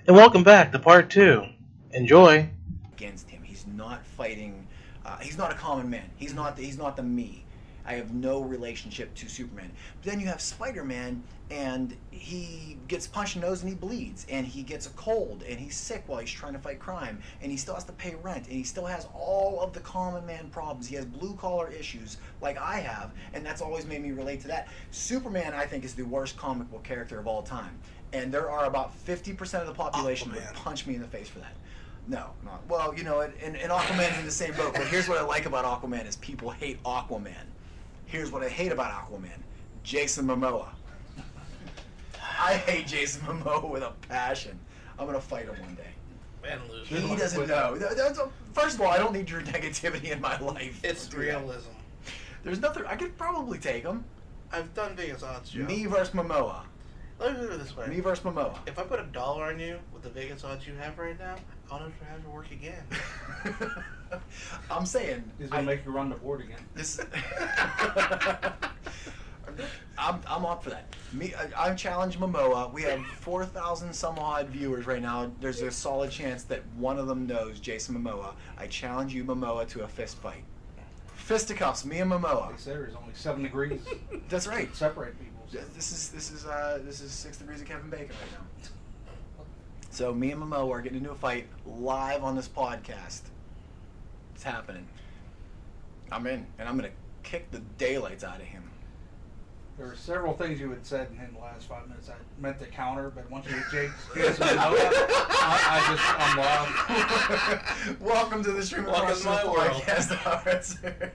And welcome back to part 2. Enjoy. Against him, he's not fighting. He's not a common man. He's not the me. I have no relationship to Superman. But then you have Spider-Man, and he gets punched in the nose and he bleeds, and he gets a cold, and he's sick while he's trying to fight crime, and he still has to pay rent, and he still has all of the common man problems. He has blue-collar issues like I have, and that's always made me relate to that. Superman, I think, is the worst comic book character of all time, and there are about 50% of the population who would punch me in the face for that. No, not well. You know, and Aquaman's in the same boat. But here's what I like about Aquaman is people hate Aquaman. Here's what I hate about Aquaman: Jason Momoa. I hate Jason Momoa with a passion. I'm gonna fight him one day. Man, lose. He doesn't know. First of all, I don't need your negativity in my life. It's realism. There's nothing. I could probably take him. I've done Vegas odds, Joe. Me versus Momoa. Let me put it this way. Me versus Momoa. If I put $1 on you with the Vegas odds you have right now, I'll never have to work again. I'm saying he's gonna make you run the board again. This. I'm up for that. I challenge Momoa. We have 4,000 some odd viewers right now. There's a solid chance that one of them knows Jason Momoa. I challenge you, Momoa, to a fist fight. Fisticuffs, me and Momoa. They say there's only 7 degrees. That's right. Separate people. So. This is 6 degrees of Kevin Bacon right now. So me and Momoa are getting into a fight live on this podcast. It's happening. I'm in, and I'm gonna kick the daylights out of him. There were several things you had said in the last 5 minutes I meant to counter, but once you get Jason I'm lost. Welcome to the Stream of Consciousness podcast.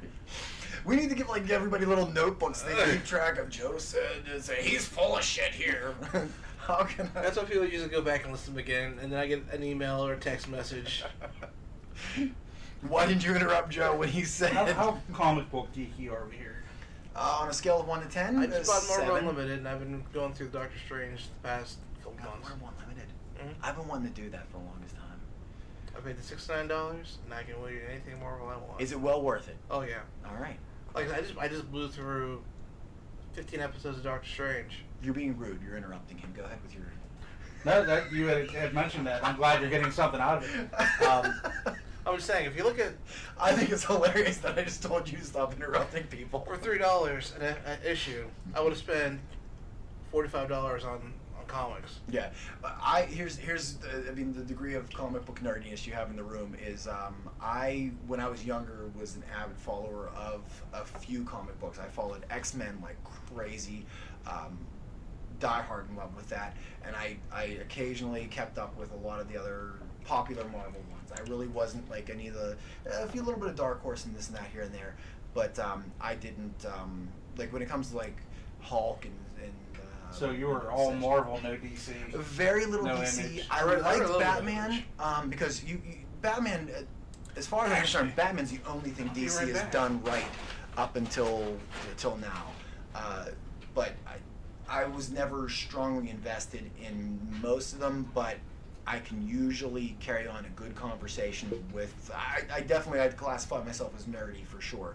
We need to give everybody little notebooks so they can keep track of Joe said. Say he's full of shit here. How can I? That's why people usually go back and listen to them again, and then I get an email or a text message. Why didn't you interrupt Joe when he said? How comic book geeky are we here? On a scale of 1 to 10, I just bought Marvel 7. Unlimited, and I've been going through Doctor Strange the past couple months. Marvel Unlimited. Mm-hmm. I've been wanting to do that for the longest time. I paid the $69, and I can read anything Marvel I want. Is it well worth it? Oh yeah. All right. Like I just blew through 15 episodes of Doctor Strange. You're being rude. You're interrupting him. Go ahead with your. No, that you had mentioned that. I'm glad you're getting something out of it. I'm just saying, if you look at... I think it's hilarious that I just told you to stop interrupting people. For $3 an issue, I would have spent $45 on comics. Yeah. Here's the degree of comic book nerdiness you have in the room is when I was younger, was an avid follower of a few comic books. I followed X-Men like crazy. Die hard in love with that. And I occasionally kept up with a lot of the other popular Marvel ones. I really wasn't like any of a few little bit of Dark Horse and this and that here and there, but I didn't like when it comes to like Hulk and so you were all Marvel, no DC. Very little no DC. Image. I liked Batman because you Batman, as far as I'm concerned, Batman's the only thing DC has done right up until now. But I was never strongly invested in most of them, but I can usually carry on a good conversation with. I'd classify myself as nerdy for sure.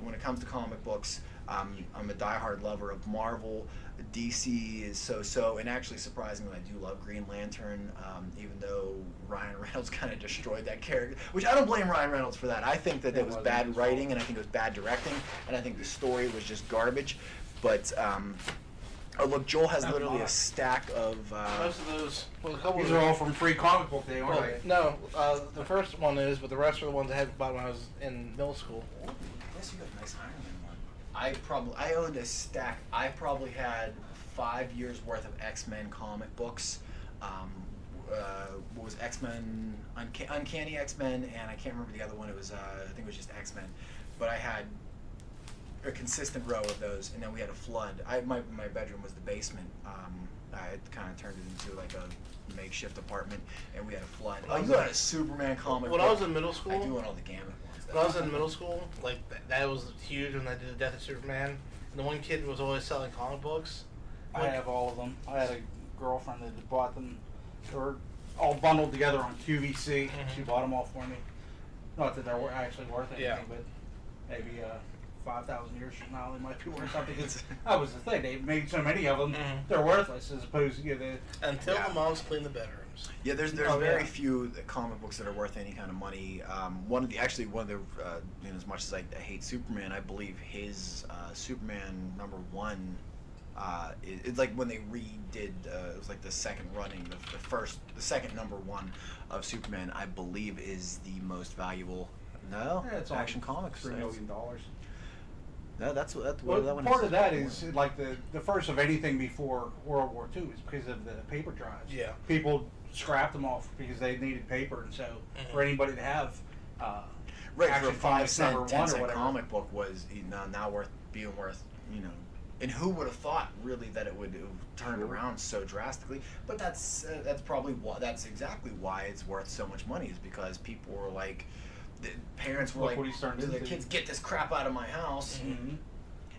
When it comes to comic books, I'm a diehard lover of Marvel. DC is so, and actually surprisingly, I do love Green Lantern, even though Ryan Reynolds kind of destroyed that character, which I don't blame Ryan Reynolds for that. I think that it was bad writing, and I think it was bad directing, and I think the story was just garbage. But oh look, Joel has literally a stack of. Most of those. Well, a couple. These are all from Free Comic Book Day, aren't they? No, the first one is, but the rest are the ones I had bought when I was in middle school. Oh, yes, you got a nice Iron Man one. I owned a stack. I probably had 5 years worth of X-Men comic books. What was X-Men? Uncanny X-Men, and I can't remember the other one. It was I think it was just X-Men, but I had a consistent row of those, and then we had a flood. My bedroom was the basement. I had kind of turned it into like a makeshift apartment, and we had a flood. Oh, you had a Superman comic book. When I was in middle school, I do want all the Gambit ones. When I was in middle school, like that was huge when I did the Death of Superman. And the one kid was always selling comic books. I have all of them. I had a girlfriend that bought them. They were all bundled together on QVC. Mm-hmm. She bought them all for me. Not that they're actually worth anything, but maybe 5,000 years from now, they might be worth something. Because that was the thing. They made so many of them, they're worthless as opposed to, Until the moms clean the bedrooms. Yeah, there's very few comic books that are worth any kind of money. One of the as much as I hate Superman, I believe his Superman #1. It's like when they redid. It was like the second running, the second #1 of Superman. I believe is the most valuable. No, it's Action Comics. $3 million. No, that's what Well, that one part is. of that is like the first of anything before World War II is because of the paper drives. Yeah. People scrapped them off because they needed paper, and so for anybody to have Right, Action for a 5 Comics cent, #1 10 or cent whatever. comic book was now worth, and who would have thought really that it would have turned around so drastically? But that's exactly why it's worth so much money, is because people were like, the parents were Look what he's turned to their into. kids, get this crap out of my house. Mm-hmm.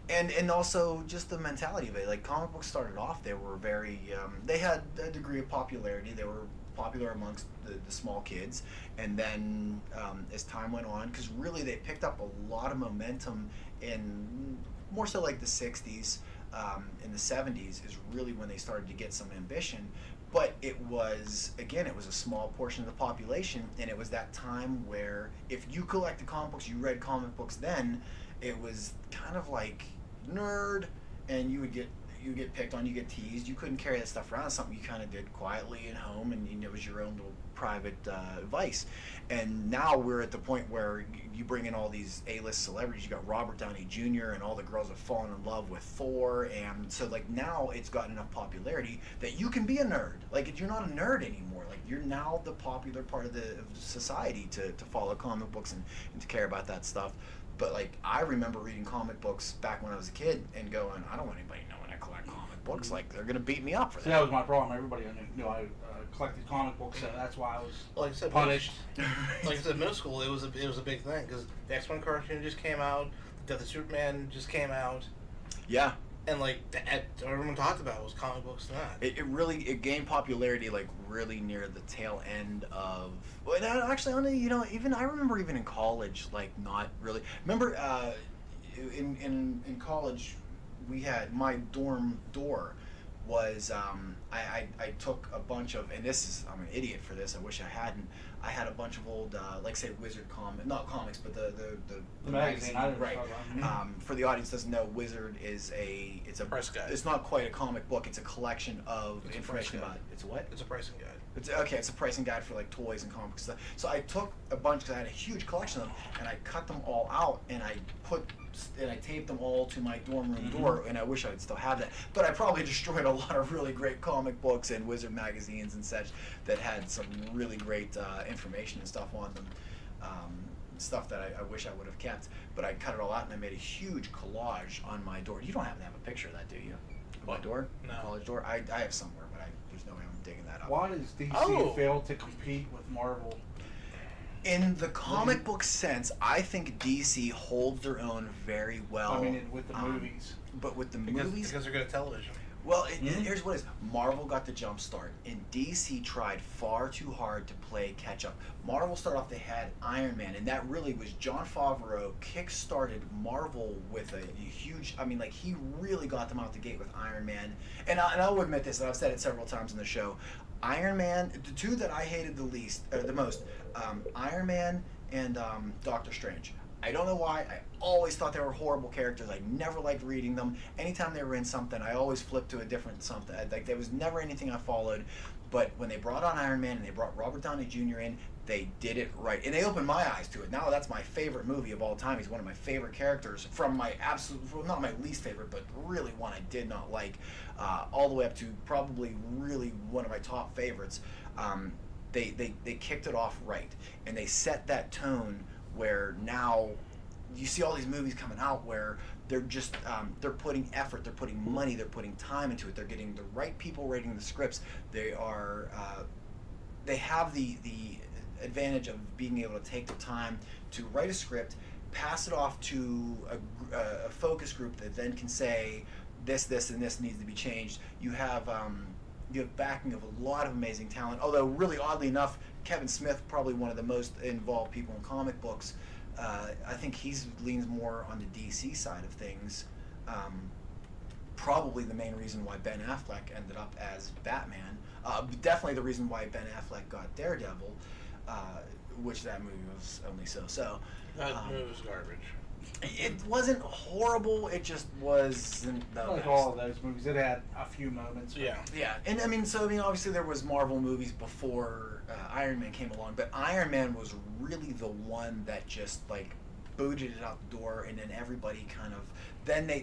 And also just the mentality of it. Like, comic books started off, they were very, they had a degree of popularity. They were popular amongst the small kids. And then as time went on, because really they picked up a lot of momentum in more so like the 60s, in the 70s is really when they started to get some ambition. But it was a small portion of the population, and it was that time where if you collected comic books, you read comic books then, it was kind of like nerd, and you get picked on, you get teased. You couldn't carry that stuff around. It's something you kind of did quietly at home, and it was your own little private vice. And now we're at the point where you bring in all these A-list celebrities. You got Robert Downey Jr. and all the girls have fallen in love with Thor, and so like now it's gotten enough popularity that you can be a nerd. Like, you're not a nerd anymore. Like, you're now the popular part of society to follow comic books and to care about that stuff. But like, I remember reading comic books back when I was a kid and going, I don't want anybody knowing I collect comic books. Like, they're gonna beat me up for See, that was my problem. Everybody knew I collected comic books, so that's why I was Like I said, punished. Like I said, middle school, it was a big thing because the X-Men cartoon just came out, the Death of Superman just came out, Yeah. and like everyone talked about was comic books and that. It gained popularity like really near the tail end of. Well, actually, even I remember even in college, like not really. Remember, in college, we had my dorm door was I took a bunch of, and I'm an idiot for this. I wish I hadn't. I had a bunch of old like say Wizard not comics, but the magazine. Right. For the audience doesn't know, Wizard is it's a Press guide. It's not quite a comic book. It's a collection of information about. It's what? It's a pricing guide. It's a pricing guide for like toys and comics stuff. So I took a bunch because I had a huge collection of them, and I cut them all out and I taped them all to my dorm room door, and I wish I would still have that. But I probably destroyed a lot of really great comic books and Wizard magazines and such that had some really great information and stuff on them. Stuff that I wish I would have kept. But I cut it all out and I made a huge collage on my door. You don't happen to have a picture of that, do you? Of my door? No. College door? I have somewhere, but there's no way I'm digging that up. Why does DC fail to compete with Marvel? In the comic book sense, I think DC holds their own very well. I mean, with the movies. But with the Because movies, they're good at television. well, here's what it is. Marvel got the jump start, and DC tried far too hard to play catch up. Marvel started off, they had Iron Man, and that really was Jon Favreau kick-started Marvel with a huge, he really got them out the gate with Iron Man. And I'll admit this, and I've said it several times in the show, Iron Man, the two that I hated the most, Iron Man and Doctor Strange. I don't know why. I always thought they were horrible characters. I never liked reading them. Anytime they were in something, I always flipped to a different something. Like, there was never anything I followed. But when they brought on Iron Man and they brought Robert Downey Jr. in, they did it right. And they opened my eyes to it. Now that's my favorite movie of all time. He's one of my favorite characters from my not my least favorite, but really one I did not like, all the way up to probably really one of my top favorites. They kicked it off right. And they set that tone where now you see all these movies coming out where they're just they're putting effort, they're putting money, they're putting time into it. They're getting the right people writing the scripts. They have the advantage of being able to take the time to write a script, pass it off to a focus group that then can say this, and this needs to be changed. You have backing of a lot of amazing talent. Although really oddly enough, Kevin Smith, probably one of the most involved people in comic books, I think he's leans more on the DC side of things. Probably the main reason why Ben Affleck ended up as Batman. Definitely the reason why Ben Affleck got Daredevil, which that movie was only so-so. That movie was garbage. It wasn't horrible. It just wasn't the Like best. all of those movies, it had a few moments. Yeah. Yeah, and I mean, obviously there was Marvel movies before Iron Man came along, but Iron Man was really the one that just like booted it out the door, and then everybody kind of they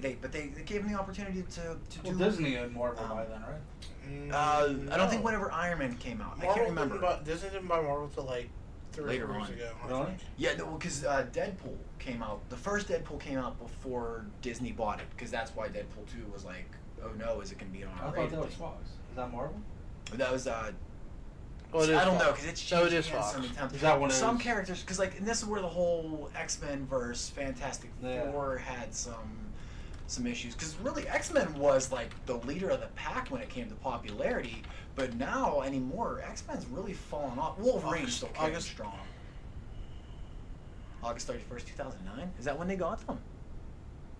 gave him the opportunity to Well, do. Disney owned Marvel by then, right? I don't think whenever Iron Man came out, I can't remember. Disney didn't buy Marvel till like 3 Later years on. ago. I Really? think. Yeah, no, because Deadpool came out. The first Deadpool came out before Disney bought it, because that's why Deadpool 2 was like, oh no, is it going to be an I R-rated thought that was thing? Fox. Is that Marvel? That was Well, it is I don't know, Fox. because it's No, it changing is hands Fox. so many times. Is that one of Some those- characters, because like, and this is where the whole X-Men versus Fantastic Yeah. Four had some issues, because really X-Men was like the leader of the pack when it came to popularity, but now anymore X-Men's really fallen off. Wolverine's still carrying strong. August 31st, 2009? Is that when they got them?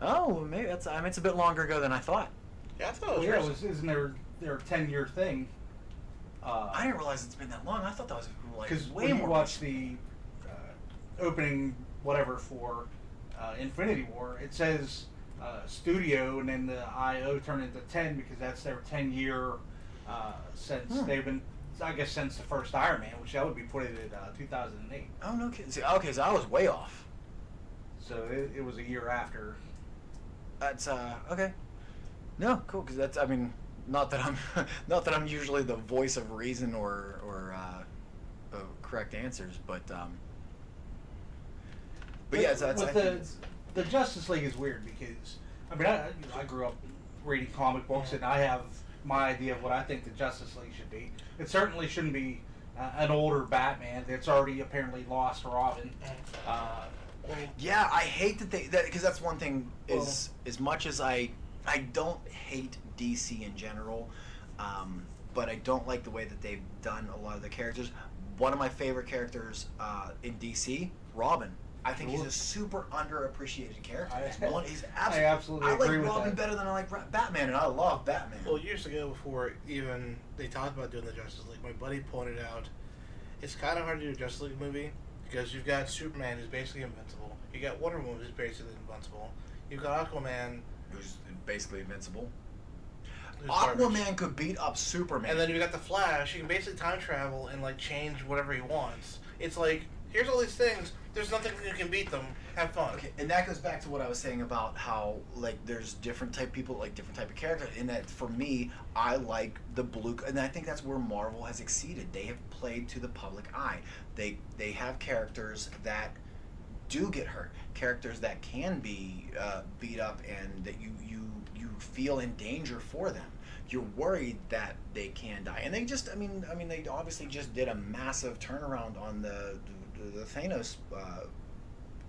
Oh, maybe that's. I mean, it's a bit longer ago than I thought. Yeah, I thought it Well, was. yeah, recent. isn't their 10-year thing? I didn't realize it's been that long. I thought that was like Because way when you more. watch the opening whatever for Infinity War, it says studio, and then the IO turned into 10 because that's their 10-year since they've been, I guess, since the first Iron Man, which that would be put in 2008. Oh no kidding. See, okay, so I was way off. So it was a year after. That's okay. No, cool. Because that's. I mean, not that I'm usually the voice of reason or correct answers, but yeah, so that's. With the Justice League is weird because I mean I grew up reading comic books and I have my idea of what I think the Justice League should be. It certainly shouldn't be an older Batman that's already apparently lost Robin. Yeah, I hate that because that's one thing is as much as I don't hate DC in general, but I don't like the way that they've done a lot of the characters. One of my favorite characters in DC, Robin. I think he's a super underappreciated character. He's absolutely I like agree with Robin that. better than I like Batman, and I love Batman. Well, years ago, before even they talked about doing the Justice League, my buddy pointed out it's kind of hard to do a Justice League movie because you've got Superman who's basically invincible. You got Wonder Woman who's basically invincible. You've got Aquaman who's basically invincible. who's garbage. Aquaman could beat up Superman. And then you got the Flash. You can basically time travel and like change whatever he wants. It's like here's all these things. There's nothing that can beat them. Have fun. Okay, and that goes back to what I was saying about how like there's different type people like different type of characters. And that for me, I like the blue, and I think that's where Marvel has exceeded. They have played to the public eye. They have characters that do get hurt, characters that can be beat up, and that you feel in danger for them. You're worried that they can die, and they just I mean they obviously just did a massive turnaround on the Thanos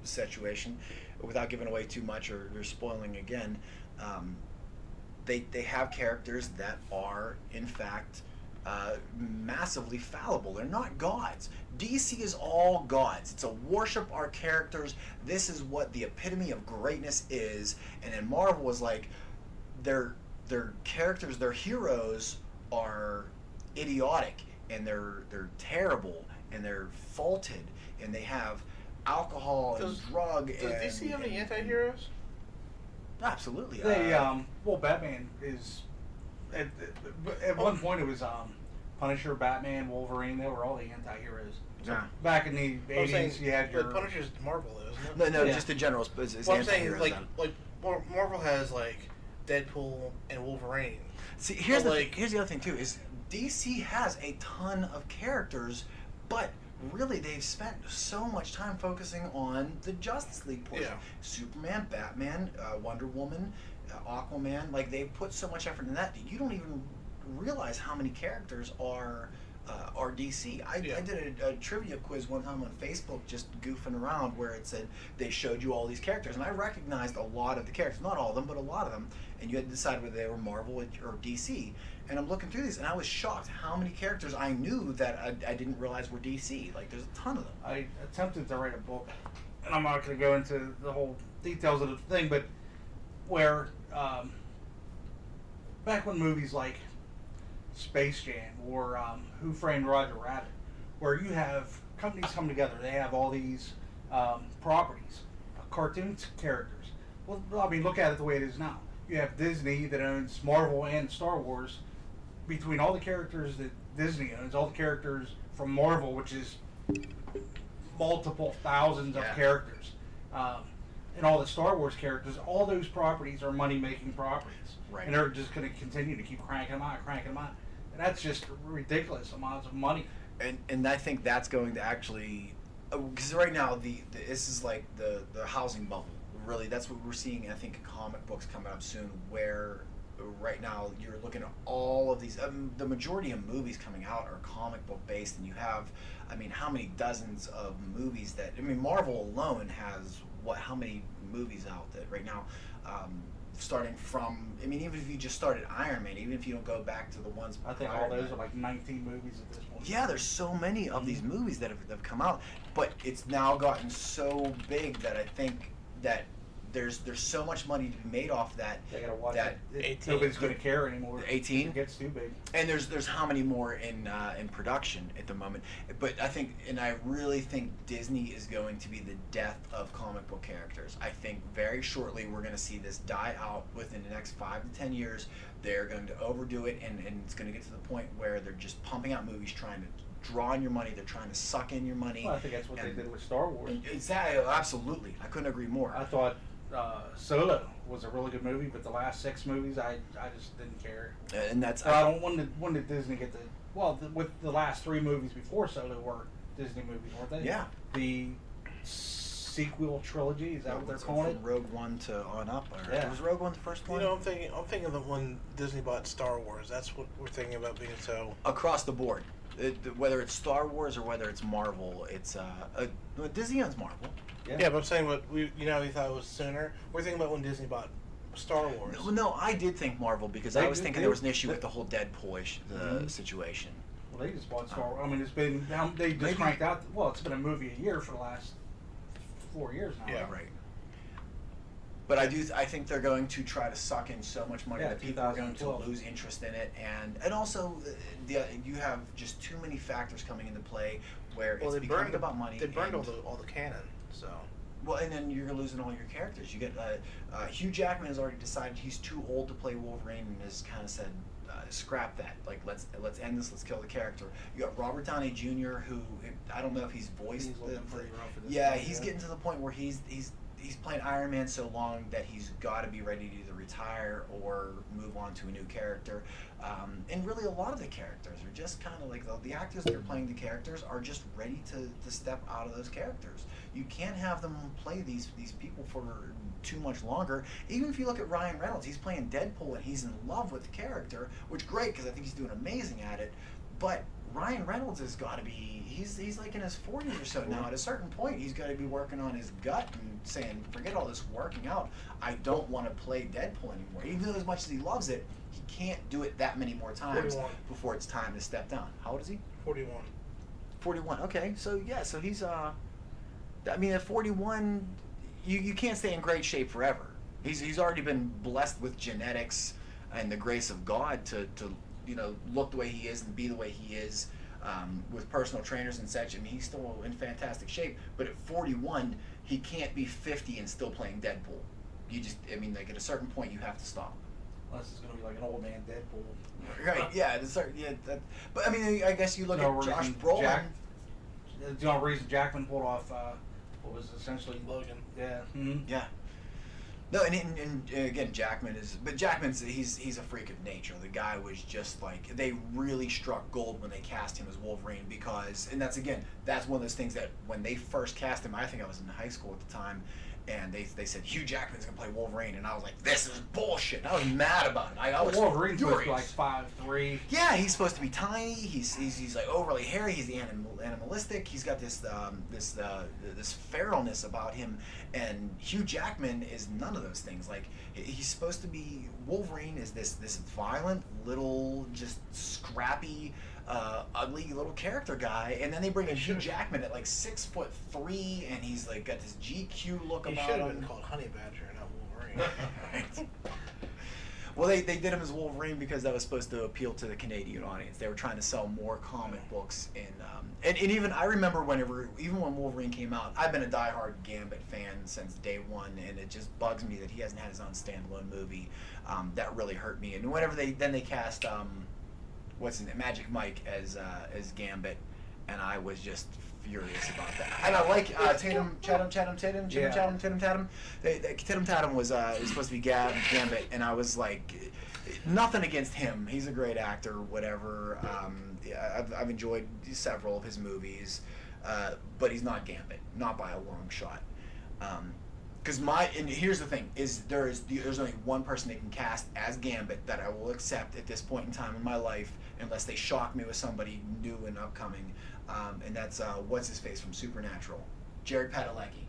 situation, without giving away too much or spoiling again. They have characters that are in fact massively fallible. They're not gods. DC is all gods. It's a worship our characters. This is what the epitome of greatness is. And then Marvel was like, their characters, their heroes are idiotic and they're terrible and they're faulted and they have alcohol and drug. Does DC have any anti-heroes? Absolutely. They Batman is at one point it was Punisher, Batman, Wolverine. They were all the anti-heroes. So Yeah. back in the I'm saying, 80s, you had your but Punisher's Marvel, though, isn't it? No, Yeah. just in general. Is Well, I'm saying anti-heroes like then. Marvel has like Deadpool and Wolverine. See, here's But, here's the other thing too is DC has a ton of characters, but really they've spent so much time focusing on the Justice League portion. Yeah. Superman, Batman, Wonder Woman, Aquaman. Like they've put so much effort in that you don't even realize how many characters are DC. I did a trivia quiz one time on Facebook, just goofing around, where it said they showed you all these characters, and I recognized a lot of the characters, not all of them, but a lot of them, and you had to decide whether they were Marvel or DC. And I'm looking through these, and I was shocked how many characters I knew that I didn't realize were DC. Like, there's a ton of them. I attempted to write a book and I'm not going to go into the whole details of the thing, but where back when movies like Space Jam or Who Framed Roger Rabbit, where you have companies come together, they have all these properties, cartoon characters. Well, I mean, look at it the way it is now. You have Disney that owns Marvel and Star Wars. Between all the characters that Disney owns, all the characters from Marvel, which is multiple thousands of characters, and all the Star Wars characters, all those properties are money-making properties. Right. And they're just going to continue to keep cranking them out. And that's just ridiculous amounts of money. And I think that's going to actually, because right now this is like the housing bubble. Really, that's what we're seeing. I think in comic books coming up soon, where right now you're looking at all of these. The majority of movies coming out are comic book based, and you have, I mean, how many dozens of movies that, I mean, Marvel alone has how many movies out there right now? Starting from, I mean, even if you just started Iron Man, even if you don't go back to the ones I think all those are like 19 movies at this point. Yeah, there's so many of these movies that have come out, but it's now gotten so big that I think that there's so much money to be made off that. They gotta watch that it. Nobody's gonna care anymore. 18 It gets too big. And there's how many more in production at the moment. But I think, and I really think Disney is going to be the death of comic book characters. I think very shortly we're going to see this die out within the next 5 to 10 years. They're going to overdo it, and it's going to get to the point where they're just pumping out movies trying to draw in your money. They're trying to suck in your money. Well, I think that's what they did with Star Wars. Exactly, absolutely. I couldn't agree more. I thought Solo was a really good movie, but the last 6 movies, I just didn't care. And that's when did Disney get with the last 3 movies before Solo were Disney movies, weren't they? Yeah. The sequel trilogy, is that what they're calling it? From Rogue One to on up. Yeah. Was Rogue One the first one? You know, I'm thinking that when Disney bought Star Wars, that's what we're thinking about being so across the board. Whether it's Star Wars or whether it's Marvel, it's Disney owns Marvel. Yeah, but I'm saying what we thought it was sooner. We're thinking about when Disney bought Star Wars. No, I did think Marvel because I was thinking there was an issue with the whole Deadpool-ish situation. Well, they just bought Star Wars. I mean, it's been they just cranked out. Well, it's been a movie a year for the last 4 years now. Yeah, right. But I think they're going to try to suck in so much money that people are going to lose interest in it, and also you have just too many factors coming into play where it's becoming about money. They burned all the canon, so. Well, and then you're losing all your characters. You get Hugh Jackman has already decided he's too old to play Wolverine and has kind of said, scrap that. Like let's end this. Let's kill the character. You got Robert Downey Jr., who I don't know if he's voiced. He's getting to the point where he's playing Iron Man so long that he's got to be ready to either retire or move on to a new character. And really, a lot of the characters are just kind of like the actors that are playing the characters are just ready to step out of those characters. You can't have them play these people for too much longer. Even if you look at Ryan Reynolds, he's playing Deadpool and he's in love with the character, which great because I think he's doing amazing at it. But Ryan Reynolds has got to be, he's like in his 40s or so now. At a certain point, he's got to be working on his gut and saying, forget all this working out. I don't want to play Deadpool anymore. Even though as much as he loves it, he can't do it that many more times 41. Before it's time to step down. How old is he? 41. 41, okay. So, yeah, so he's, I mean, at 41, you can't stay in great shape forever. He's already been blessed with genetics and the grace of God to look the way he is and be the way he is with personal trainers and such. I mean, he's still in fantastic shape. But at 41, he can't be 50 and still playing Deadpool. Like at a certain point, you have to stop. Unless it's going to be like an old man Deadpool. Right? Yeah. But I mean, I guess you look at Josh Brolin. The only reason Jackman pulled off what was essentially Logan. Yeah. Mm-hmm. Yeah. No, and again, Jackman's he's a freak of nature. The guy was just like, they really struck gold when they cast him as Wolverine because, and that's one of those things that when they first cast him, I think I was in high school at the time, and they said Hugh Jackman's gonna play Wolverine, and I was like, this is bullshit. And I was mad about it. I was Wolverine's furious. supposed to be like 5'3". Yeah, he's supposed to be tiny. He's like overly hairy. He's animalistic. He's got this feralness about him, and Hugh Jackman is none of those things. Like he's supposed to be Wolverine is this violent little just scrappy ugly little character guy, and then they bring in Hugh Jackman at like 6'3", and he's like got this GQ look He about should have him. been called Honey Badger, not Wolverine. Right. Well, they did him as Wolverine because that was supposed to appeal to the Canadian audience. They were trying to sell more comic books and even I remember even when Wolverine came out, I've been a diehard Gambit fan since day one, and it just bugs me that he hasn't had his own standalone movie. That really hurt me. And whenever they cast what's his name, Magic Mike as Gambit, and I was just furious about that. And I like Tatum. Tatum was supposed to be Gambit, and I was like, nothing against him. He's a great actor, whatever. I've enjoyed several of his movies, but he's not Gambit, not by a long shot. And here's the thing: there's only one person they can cast as Gambit that I will accept at this point in time in my life, unless they shock me with somebody new and upcoming, and that's what's his face from Supernatural, Jared Padalecki.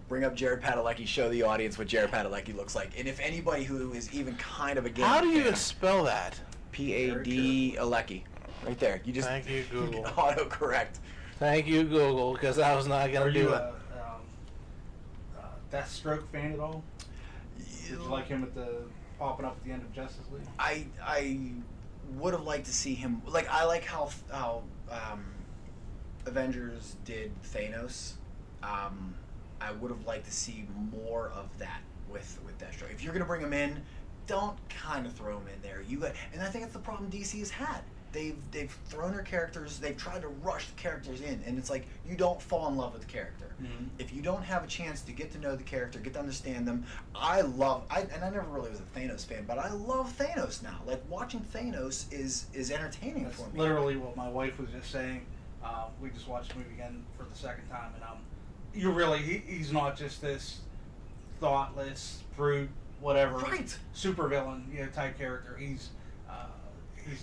Bring up Jared Padalecki, show the audience what Jared Padalecki looks like, and if anybody who is even kind of a Gambit How do you fan, even spell that? P-A-D-Alecki, right there. You just Thank you, Google. autocorrect. Thank you, Google, because I was not going to do it. Deathstroke fan at all? Did you like him popping up at the end of Justice League? I would have liked to see him. Like, I like how Avengers did Thanos. I would have liked to see more of that with Deathstroke. If you're gonna bring him in, don't kind of throw him in there. And I think that's the problem DC has had. They've thrown their characters. They've tried to rush the characters in, and it's like you don't fall in love with the character. Mm-hmm. If you don't have a chance to get to know the character, get to understand them. I never really was a Thanos fan, but I love Thanos now. Like, watching Thanos is entertaining That's for me. literally what my wife was just saying. We just watched the movie again for the second time, and he's not just this thoughtless, brute, whatever, Right. supervillain, type character. He's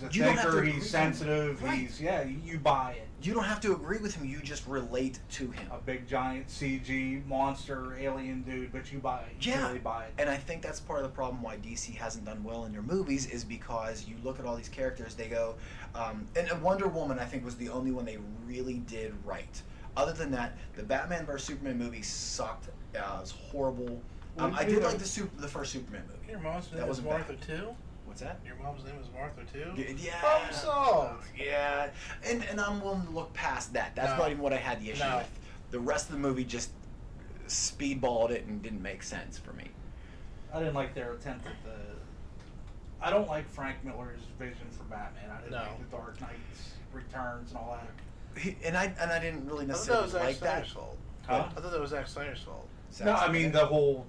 a You don't have to thinker. agree He's with sensitive. him. Right. You buy it. You don't have to agree with him. You just relate to him. A big giant CG monster alien dude, but you buy it. You Yeah, really buy it. and I think that's part of the problem why DC hasn't done well in their movies is because you look at all these characters, they go, and Wonder Woman I think was the only one they really did right. Other than that, the Batman vs Superman movie sucked. It was horrible. I did like the first Superman movie. Your mom's name That was wasn't Martha bad. too? What's that? Your mom's name was Martha too? Yeah. Problem solved. Yeah, and I'm willing to look past that. That's not even what I had the issue with. The rest of the movie just speedballed it and didn't make sense for me. I didn't like their attempt at I don't like Frank Miller's vision for Batman. I didn't like the Dark Knight's Returns and all that. And I didn't really I thought necessarily that was like Zack that. Snyder's fault. Huh? I thought that was Zack Snyder's fault. No, I mean the whole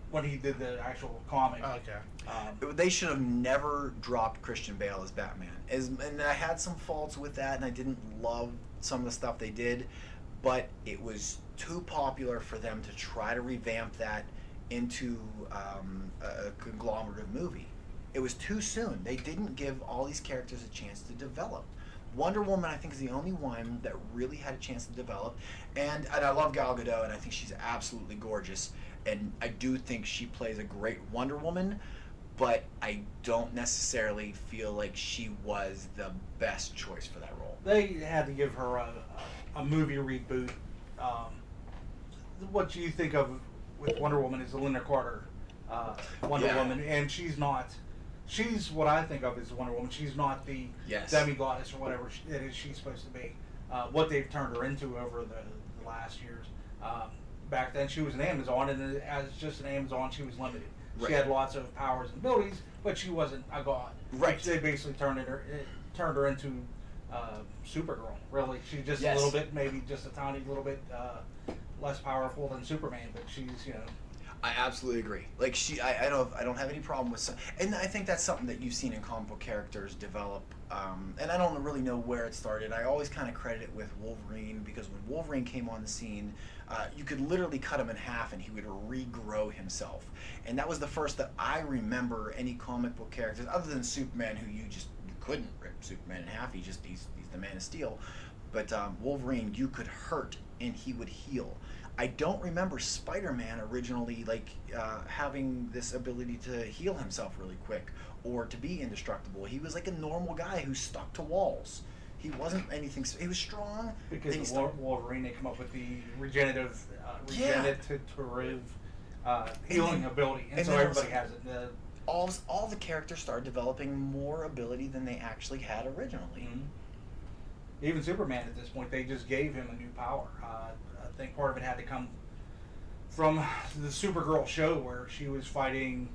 when he did the actual comic. Oh, okay. They should have never dropped Christian Bale as Batman. And I had some faults with that, and I didn't love some of the stuff they did, but it was too popular for them to try to revamp that into a conglomerative movie. It was too soon. They didn't give all these characters a chance to develop. Wonder Woman, I think, is the only one that really had a chance to develop, and I love Gal Gadot, and I think she's absolutely gorgeous, and I do think she plays a great Wonder Woman, but I don't necessarily feel like she was the best choice for that role. They had to give her a movie reboot. What you think of with Wonder Woman is the Linda Carter Wonder Woman, and she's what I think of as Wonder Woman. She's not the demi-goddess or whatever it is she's supposed to be. What they've turned her into over the last years. Back then she was an Amazon, and as just an Amazon she was limited. Right. She had lots of powers and abilities, but she wasn't a god. Right. They basically turned her into Supergirl. Really, she's just a little bit, maybe just a tiny little bit less powerful than Superman, but she's I absolutely agree. Like I don't have any problem with and I think that's something that you've seen in comic book characters develop. And I don't really know where it started. I always kind of credit it with Wolverine, because when Wolverine came on the scene, you could literally cut him in half and he would regrow himself. And that was the first that I remember any comic book characters, other than Superman, who you couldn't rip Superman in half. He's the Man of Steel. But Wolverine, you could hurt and he would heal. I don't remember Spider-Man originally having this ability to heal himself really quick or to be indestructible. He was like a normal guy who stuck to walls. He wasn't anything. He was strong. Because of Wolverine, they come up with the regenerative healing ability, and so everybody has it. All the characters started developing more ability than they actually had originally. Mm-hmm. Even Superman at this point, they just gave him a new power. I think part of it had to come from the Supergirl show where she was fighting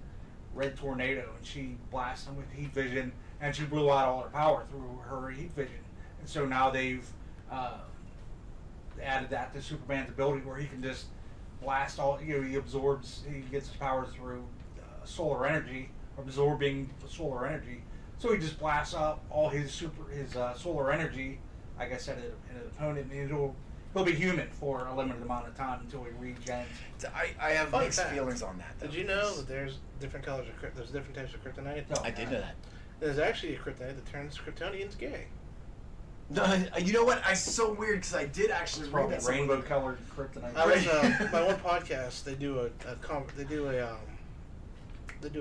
Red Tornado and she blasted him with heat vision and she blew out all her power through her heat vision. And so now they've added that to Superman's ability where he can just blast all, he gets his powers through solar energy, absorbing the solar energy. So he just blasts up all his solar energy, like I said, in an opponent, and he'll be human for a limited amount of time until he regens. I have mixed feelings on that, though. Did you know that there's different colors of there's different types of kryptonite? No, I did know that. There's actually a kryptonite that turns Kryptonians gay. No, you know what? It's so weird because I did actually It's read probably that rainbow-colored kryptonite. I was my one podcast. They do a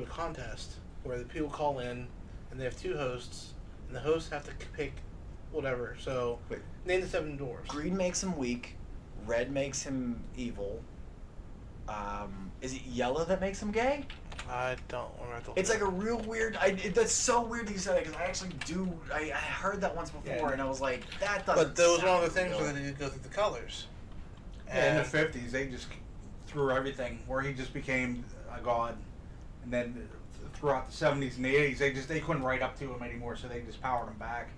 contest where the people call in and they have two hosts and the hosts have to pick whatever. So Wait. Name the 7 dwarves. Green makes him weak. Red makes him evil. Is it yellow that makes him gay? I don't remember. It's like a real weird. That's so weird that you said it because I actually do. I heard that once before and I was like, that doesn't. But that was one of the sound things real. where they did go through the colors. In the 50s, they just threw everything where he just became a god, and then throughout the 70s and the 80s, they couldn't write up to him anymore, so they just powered him back.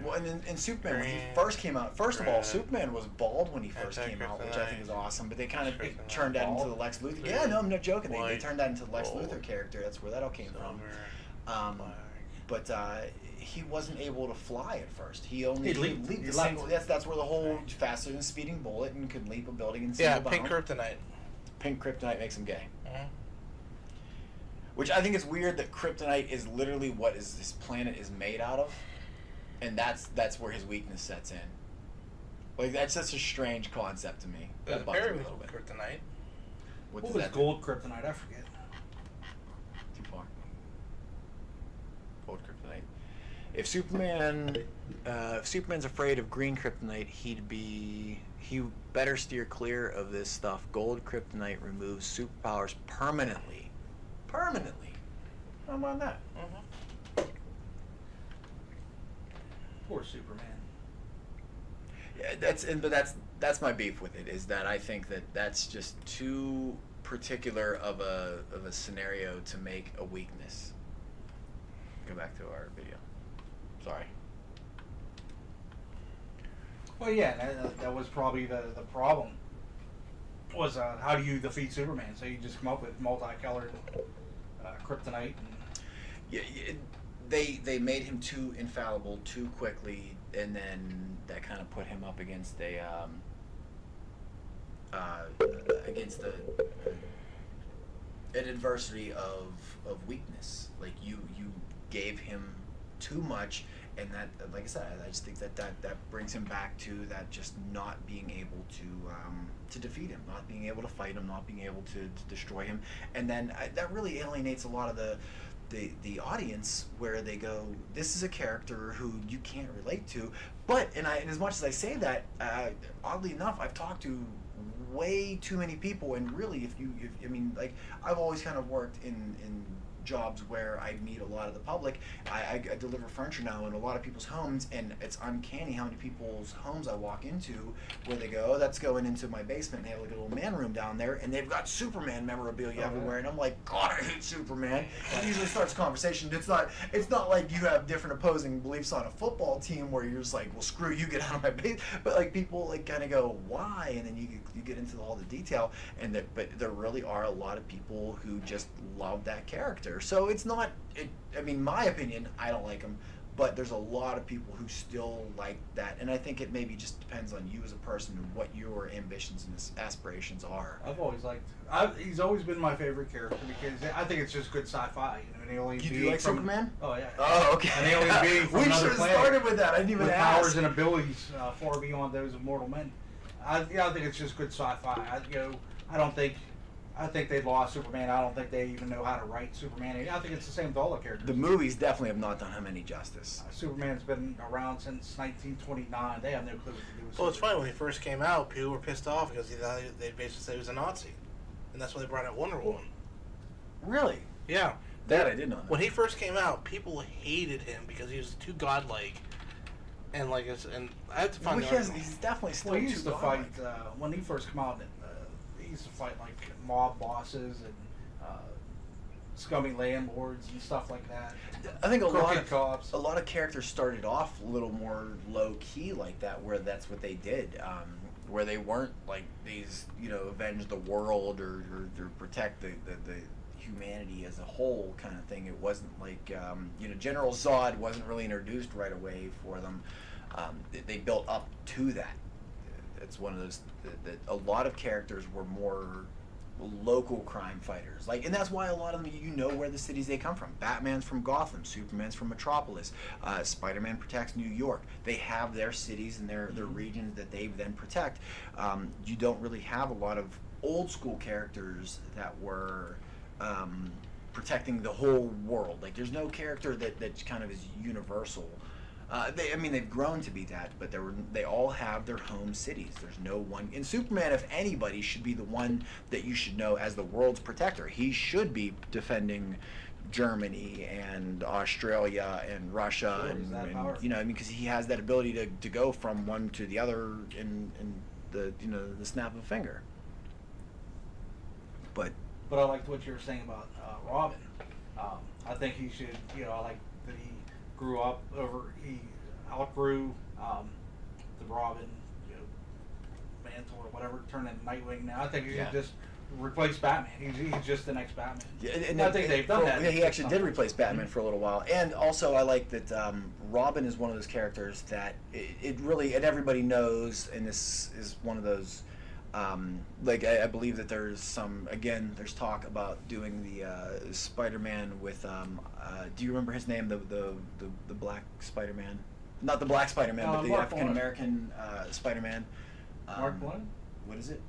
Well, and in Superman, when he first came out, first of all, Superman was bald when he first came out, which I think is awesome. But they kind of turned that into the Lex Luthor. Yeah, no, I'm not joking. They turned that into the Lex Luthor character. That's where that all came from. But he wasn't able to fly at first. He only leaped a single. That's where the whole faster than a speeding bullet and could leap a building in single bound. pink kryptonite. Pink kryptonite makes him gay. Which I think is weird that kryptonite is literally what this planet is made out of. And that's where his weakness sets in. Like, that's such a strange concept to me. That bugs me a little bit. Kryptonite. What was gold kryptonite? I forget. Too far. Gold kryptonite. If Superman's afraid of green kryptonite, he better steer clear of this stuff. Gold kryptonite removes superpowers permanently. Permanently. How about that? Poor Superman. Yeah, that's my beef with it, is that I think that's just too particular of a scenario to make a weakness. Go back to our video. Sorry. Well, yeah, that was probably the problem. Was how do you defeat Superman? So you just come up with multicolored kryptonite. They made him too infallible too quickly, and then that kind of put him up against an adversity of weakness. Like you gave him too much, and that, like I said, I just think that brings him back to that, just not being able to defeat him, not being able to fight him, not being able to destroy him, and then that really alienates a lot of the audience, where they go, this is a character who you can't relate to. But and as much as I say that, oddly enough, I've talked to way too many people, and really, I mean, like, I've always kind of worked in jobs where I meet a lot of the public. I deliver furniture now in a lot of people's homes, and it's uncanny how many people's homes I walk into where they go, oh, that's going into my basement, and they have like a little man room down there, and they've got Superman memorabilia everywhere, and I'm like, God, I hate Superman. It usually starts a conversation. It's not like you have different opposing beliefs on a football team where you're just like, well, screw you, get out of my base. But like, people like kind of go, why? And then you get into all the detail, but there really are a lot of people who just love that character. So it's not. I mean, my opinion, I don't like him, but there's a lot of people who still like that, and I think it maybe just depends on you as a person and what your ambitions and aspirations are. I've always liked. He's always been my favorite character because I think it's just good sci-fi. An alien being You like from, Superman? Oh yeah. Oh, okay. An alien being from we another should have planet started with that. I didn't even with ask. powers and abilities far beyond those of mortal men. I think it's just good sci-fi. I think they lost Superman. I don't think they even know how to write Superman. I think it's the same with all the characters. The movies definitely have not done him any justice. Superman's been around since 1929. They have no clue what to do with Well, it's Superman. funny, when he first came out, people were pissed off because they basically said he was a Nazi. And that's why they brought out Wonder Woman. Really? Yeah. That I did not know. When he first came out, people hated him because he was too godlike. And and I have to find Well, the he's article. definitely still Well, he too used to godlike. fight when he first came out. He used to fight like mob bosses and scummy landlords and stuff like that. I think Crooked cops. a lot of characters started off a little more low key like that, where that's what they did, where they weren't like these, avenge the world or protect the humanity as a whole kind of thing. It wasn't like General Zod wasn't really introduced right away for them. They built up to that. It's one of those that a lot of characters were more local crime fighters, and that's why a lot of them, where the cities they come from. Batman's from Gotham, Superman's from Metropolis, Spider-Man protects New York. They have their cities and their regions that they then protect. You don't really have a lot of old school characters that were protecting the whole world. Like, there's no character that kind of is universal. They've grown to be that, but they all have their home cities. There's no one. And Superman, if anybody, should be the one that you should know as the world's protector. He should be defending Germany and Australia and Russia, Sure, he's that powerful. because he has that ability to go from one to the other in the snap of a finger. But I liked what you were saying about Robin. I think he should. I like that he grew up he outgrew the Robin, mantle or whatever, turned into Nightwing. Now I think he should just replace Batman. He's just the next Batman. Yeah, and I think they've done that. Yeah, he actually did replace Batman for a little while. And also, I like that Robin is one of those characters that it really, and everybody knows, and this is one of those, I believe that there's there's talk about doing the Spider-Man with, do you remember his name, the Black Spider-Man? Not the Black Spider-Man, but the Mark African-American Spider-Man. Mark Blunt? What is it?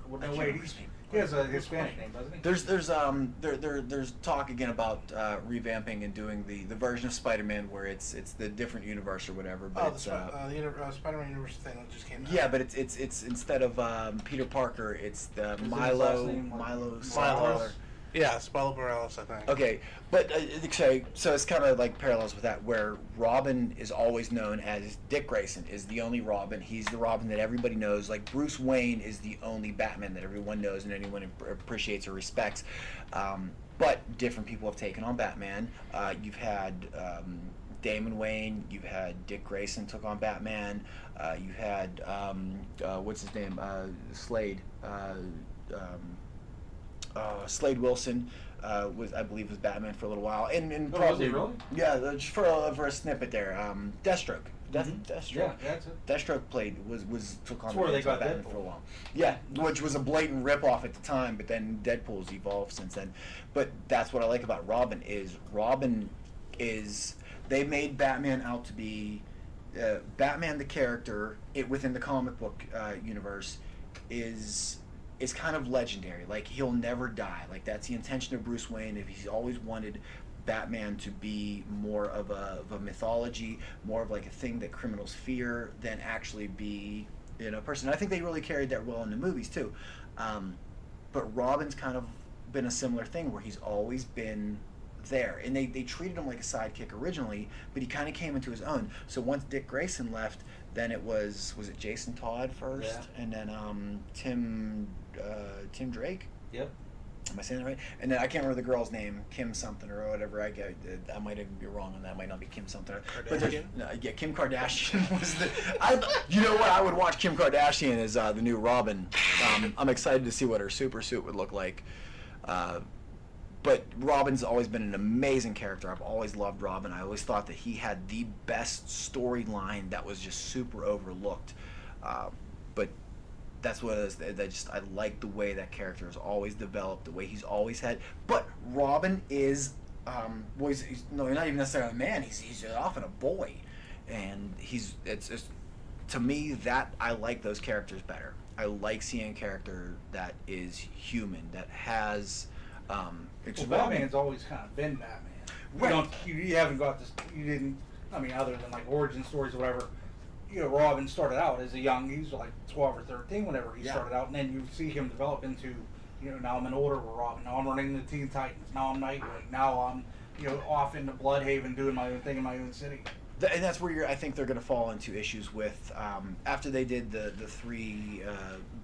Well, I no, can't wait, remember his name. he has a Hispanic name, doesn't he? There's talk again about revamping and doing the version of Spider-Man where it's the different universe or whatever. But it's Spider-Man universe thing that just came out. yeah, but it's instead of Peter Parker, it's the Is his Milo last name Morales. Yeah, Spilo Morales, I think. Okay, but so it's kind of like parallels with that, where Robin is always known as Dick Grayson is the only Robin. He's the Robin that everybody knows. Like, Bruce Wayne is the only Batman that everyone knows and anyone appreciates or respects. But different people have taken on Batman. You've had Damon Wayne. You've had Dick Grayson took on Batman. You had what's his name? Slade. Slade Wilson I believe was Batman for a little while, and Oh, probably was he really? yeah, just for a snippet there. Deathstroke. Deathstroke. Yeah, that's it. Deathstroke was took on That's where they got Batman Deadpool. for a while. Yeah, which was a blatant ripoff at the time, but then Deadpool's evolved since then. But that's what I like about Robin is they made Batman out to be Batman the character within the comic book universe is kind of legendary. Like, he'll never die. Like, that's the intention of Bruce Wayne. If he's always wanted Batman to be more of a mythology, more of like a thing that criminals fear than actually be a person. I think they really carried that well in the movies too. But Robin's kind of been a similar thing where he's always been there, and they treated him like a sidekick originally, but he kind of came into his own. So once Dick Grayson left, then it was it Jason Todd first, Yeah. and then Tim Drake. Yep. Am I saying that right? And then I can't remember the girl's name, Kim something or whatever. I might even be wrong on that. Might not be Kim something. But Kardashian? yeah, Kim Kardashian was the. You know what? I would watch Kim Kardashian as the new Robin. I'm excited to see what her super suit would look like. But Robin's always been an amazing character. I've always loved Robin. I always thought that he had the best storyline that was just super overlooked. But that's what it is. I like the way that character is always developed, the way he's always had. But Robin is, he's not even necessarily a man. He's often a boy, and it's to me, that I like those characters better. I like seeing a character that is human, that has. Batman's always kind of been Batman. Right. You haven't got this. You didn't. I mean, other than like origin stories or whatever. You know, Robin started out as a young. He was like 12 or 13 whenever he started out, and then you see him develop into. You know, now I'm an older Robin. Now I'm running the Teen Titans. Now I'm Nightwing. Now I'm, off into Bloodhaven doing my own thing in my own city. And that's where I think they're going to fall into issues with after they did the 3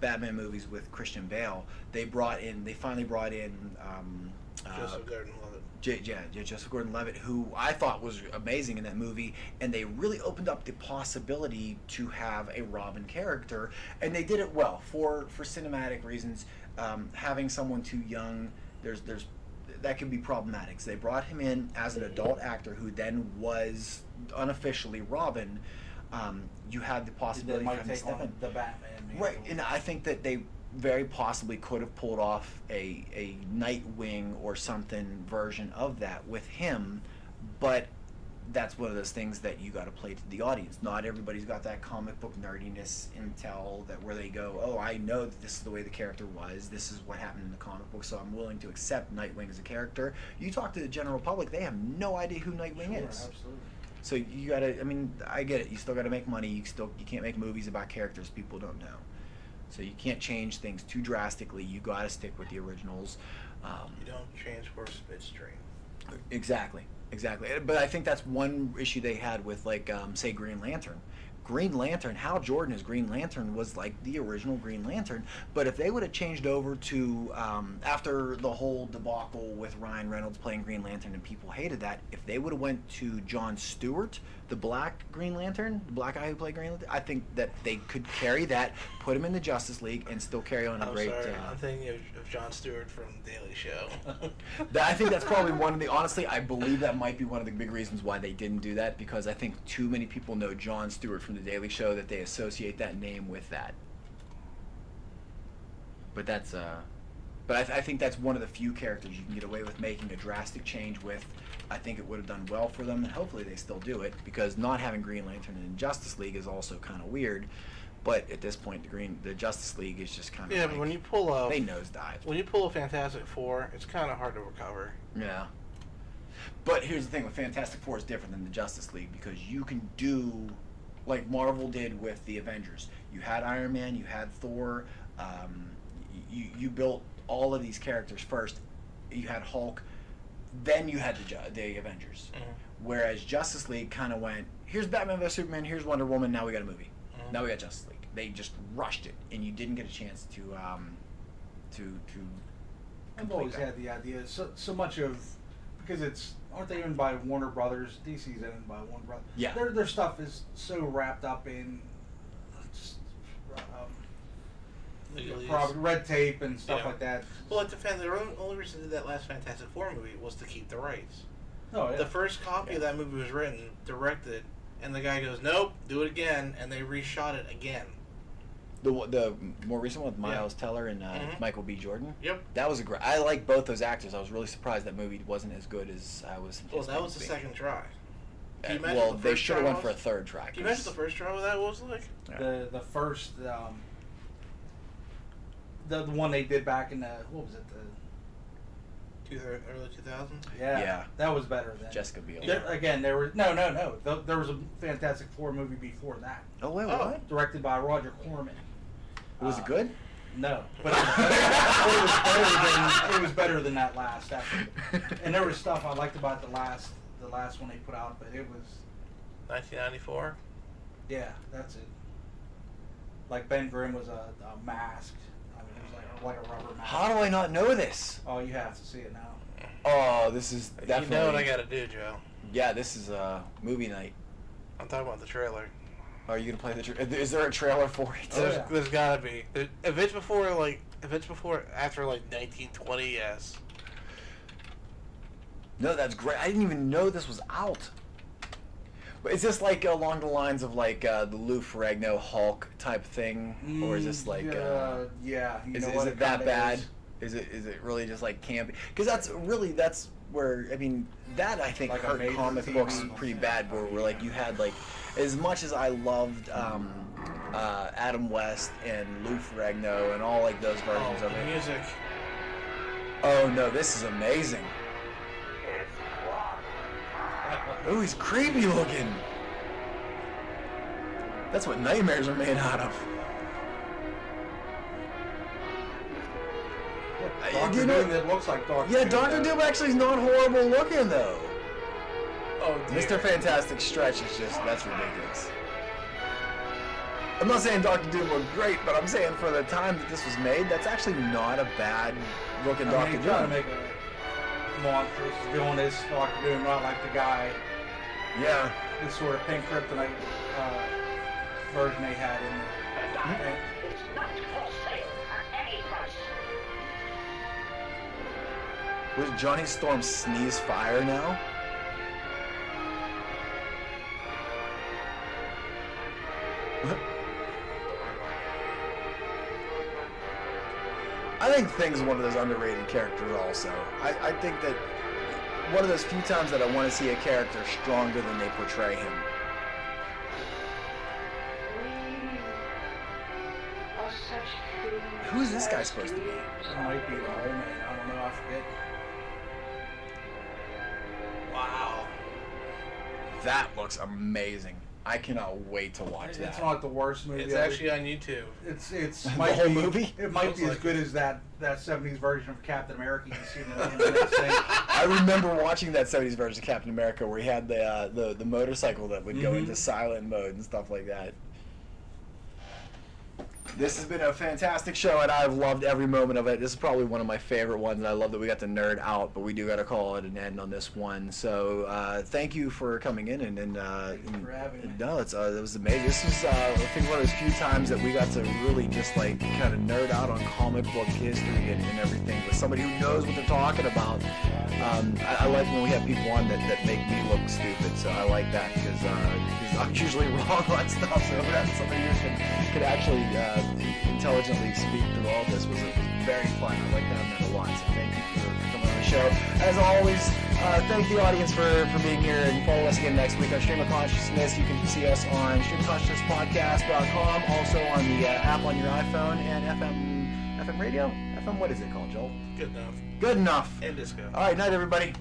Batman movies with Christian Bale. They finally brought in Joseph Gordon-Levitt. Joseph Gordon-Levitt, who I thought was amazing in that movie, and they really opened up the possibility to have a Robin character, and they did it well for cinematic reasons. Having someone too young, there's that can be problematic. So they brought him in as an adult actor who then was unofficially Robin. You had the possibility that of him might to take step on in. the Batman. Right, and I think that they very possibly could have pulled off a Nightwing or something version of that with him, but that's one of those things that you got to play to the audience. Not everybody's got that comic book nerdiness intel that where they go, oh, I know that this is the way the character was. This is what happened in the comic book, so I'm willing to accept Nightwing as a character. You talk to the general public, they have no idea who Nightwing is. Absolutely. So you gotta. I mean, I get it. You still gotta make money. You can't make movies about characters people don't know. So you can't change things too drastically. You gotta stick with the originals. You don't change horse midstream. Exactly. But I think that's one issue they had with, like, say, Green Lantern. Green Lantern, Hal Jordan as Green Lantern was like the original Green Lantern. But if they would have changed over to, after the whole debacle with Ryan Reynolds playing Green Lantern and people hated that, if they would have went to Jon Stewart, the black Green Lantern, the black guy who played Green Lantern, I think that they could carry that, put him in the Justice League, and still carry on a I'm great... sorry, I'm thinking of Jon Stewart from Daily Show. I think that's probably one of the... Honestly, I believe that might be one of the big reasons why they didn't do that, because I think too many people know Jon Stewart from The Daily Show that they associate that name with that. But that's... But I think that's one of the few characters you can get away with making a drastic change with. I think it would have done well for them, and hopefully they still do it, because not having Green Lantern in Justice League is also kind of weird. But at this point, the Justice League is just kind of but when you pull a... They nosedive. When you pull a Fantastic Four, it's kind of hard to recover. Yeah. But here's the thing, with Fantastic Four is different than the Justice League, because you can do, like Marvel did with the Avengers. You had Iron Man, you had Thor, you built all of these characters first. You had Hulk, then you had the Avengers. Mm-hmm. Whereas Justice League kind of went, here's Batman vs Superman, here's Wonder Woman, now we got a movie. Mm-hmm. Now we got Justice League. They just rushed it, and you didn't get a chance to I've always had the idea so much of, because aren't they owned by Warner Brothers? DC's owned by Warner Brothers. Yeah. Their stuff is so wrapped up in just red tape and stuff like that. Well, the only reason they did that last Fantastic Four movie was to keep the rights. Oh, yeah. The first copy of that movie was written, directed, and the guy goes, nope, do it again, and they reshot it again. The more recent one with Miles Teller and Michael B. Jordan? Yep. That was I like both those actors. I was really surprised that movie wasn't as good as I was anticipating. Well, that was the second try. Well, they should have went for a third try. Can you imagine the first try what that was like? Yeah. The first... The one they did back in the, what was it, early 2000s? Yeah. That was better than Jessica Biel. There was there was a Fantastic Four movie before that. Oh, wait, what? Directed by Roger Corman. Was it good? No, but it was better than that last. And there was stuff I liked about the last one they put out, but it was 1994. Yeah, that's it. Like Ben Grimm was a mask. I mean, it was like a rubber mask. How do I not know this? Oh, you have to see it now. Oh, this is definitely... You know what I gotta do, Joe. Yeah, this is movie night. I'm talking about the trailer. Are you gonna play the trailer? Is there a trailer for it? There's gotta be. If it's before, after 1920, yes. No, that's great. I didn't even know this was out. But is this like along the lines of like the Lou Ferrigno Hulk type thing, or is this like? Yeah. Is it that bad? Is it really just like campy? Because that's where I mean that I think Like a hurt major comic TV. books pretty bad. Where like you had like as much as I loved Adam West and Lou Ferrigno and all like those versions Oh, of the it. music. Oh no, this is amazing. Oh, he's creepy looking. That's what nightmares are made out of. Dr. You know- Doom, it looks like Dr. Yeah, Doom. Dr. Doom actually is not horrible looking though. Oh, dear. Mr. Fantastic Stretch is just, that's ridiculous. I'm not saying Dr. Doom looked great, but I'm saying for the time that this was made, that's actually not a bad looking I Dr. mean, he's trying to Doom. make a monstrous villainous Dr. Doom, not like the guy, Yeah. this sort of pink kryptonite version they had in there. It's not for sale at any price. Was Johnny Storm sneeze fire now? I think Thing's one of those underrated characters also. I think that one of those few times that I want to see a character stronger than they portray him. Who is this guy supposed to be? It might be the whole man, I don't know, I forget. Wow. That looks amazing. I cannot wait to watch that. It's not the worst movie It's ever. actually on YouTube. It's The might whole be, movie? It might Looks be as like good as that 70s version of Captain America you see in the internet saying. I remember watching that 70s version of Captain America where he had the motorcycle that would go into silent mode and stuff like that. This has been a fantastic show, and I've loved every moment of it. This is probably one of my favorite ones, and I love that we got to nerd out, but we do got to call it an end on this one. So thank you for coming in, and for having me. no, it was amazing. This was I think one of those few times that we got to really just like kind of nerd out on comic book history and everything with somebody who knows what they're talking about. I like when we have people on that make me look stupid, so I like that because I'm usually wrong on stuff. So having somebody who could actually intelligently speak through all this was very fun. I like that a lot. So thank you for coming on the show. As always, thank the audience for being here, and follow us again next week on Stream of Consciousness. You can see us on streamofconsciousnesspodcast.com, also on the app on your iPhone, and FM radio. FM, what is it called, Joel? Good enough. Good enough. And disco. All right, night everybody.